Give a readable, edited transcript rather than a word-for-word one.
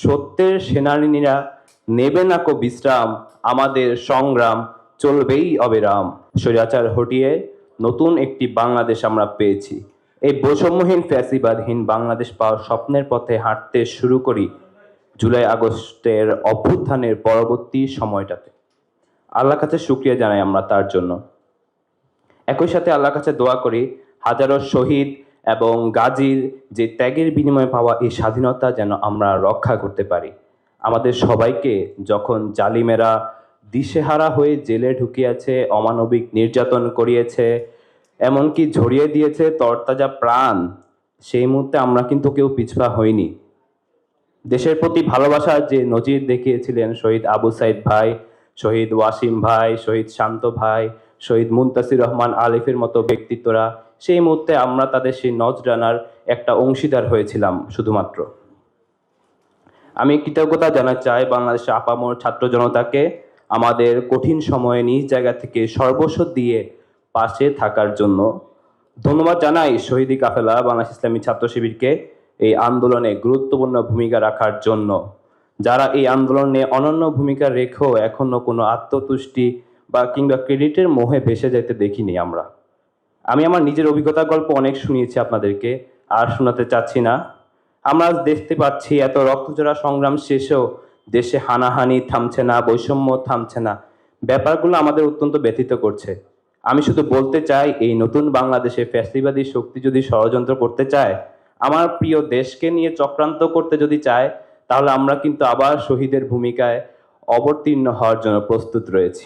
সত্যের সেনানীরা নেবে না কো বিশ্রাম, আমাদের সংগ্রাম চলবেই অবিরাম। স্বৈরাচার হটিয়ে নতুন একটি বাংলাদেশ আমরা পেয়েছি। এই বৈষম্যহীন ফ্যাসিবাদহীন বাংলাদেশ পাওয়ার স্বপ্নের পথে হাঁটতে শুরু করি জুলাই আগস্টের অভ্যুত্থানের পরবর্তী সময়টাতে। আল্লাহর কাছে শুকরিয়া জানাই আমরা তার জন্য। একই সাথে আল্লাহর কাছে দোয়া করি হাজারো শহীদ এবং গাজীর যে ত্যাগের বিনিময়ে পাওয়া এই স্বাধীনতা যেন আমরা রক্ষা করতে পারি। আমাদের সবাইকে যখন জালিমেরা দিশেহারা হয়ে জেলে ঢুকিয়েছে, অমানবিক নির্যাতন করিয়েছে, এমনকি ঝরিয়ে দিয়েছে তরতাজা প্রাণ, সেই মুহূর্তে আমরা কিন্তু কেউ পিছপা হইনি। দেশের প্রতি ভালোবাসার যে নজির দেখিয়েছিলেন শহীদ আবু সাইদ ভাই, শহীদ ওয়াসিম ভাই, শহীদ শান্ত ভাই, শহীদ মুনতাসির রহমান আলিফের মতো ব্যক্তিত্বরা, সেই মুহূর্তে আমরা তাদের সেই নজরানার একটা অংশীদার হয়েছিলাম শুধুমাত্র। আমি কৃতজ্ঞতা জানাতে চাই বাংলাদেশের আপামর ছাত্র জনতাকে আমাদের কঠিন সময়ে নিজ জায়গা থেকে সর্বস্ব দিয়ে পাশে থাকার জন্য। ধন্যবাদ জানাই শহীদি কাফেলা বাংলাদেশ ইসলামী ছাত্র শিবিরকে এই আন্দোলনে গুরুত্বপূর্ণ ভূমিকা রাখার জন্য, যারা এই আন্দোলনে অনন্য ভূমিকা রেখেও এখনো কোনো আত্মতুষ্টি বা কিংবা ক্রেডিটের মোহে ভেসে যেতে দেখিনি আমরা। আমি আমার নিজের অভিজ্ঞতার গল্প অনেক শুনিয়েছি আপনাদেরকে, আর শোনাতে চাচ্ছি না। আমরা আজ দেখতে পাচ্ছি এত রক্তজোড়া সংগ্রাম শেষেও দেশে হানাহানি থামছে না, বৈষম্য থামছে না। ব্যাপারগুলো আমাদের অত্যন্ত ব্যথিত করছে। আমি শুধু বলতে চাই, এই নতুন বাংলাদেশে ফ্যাসিবাদী শক্তি যদি ষড়যন্ত্র করতে চায়, আমার প্রিয় দেশকে নিয়ে চক্রান্ত করতে যদি চায়, তাহলে আমরা কিন্তু আবার শহীদের ভূমিকায় অবতীর্ণ হওয়ার জন্য প্রস্তুত রয়েছি।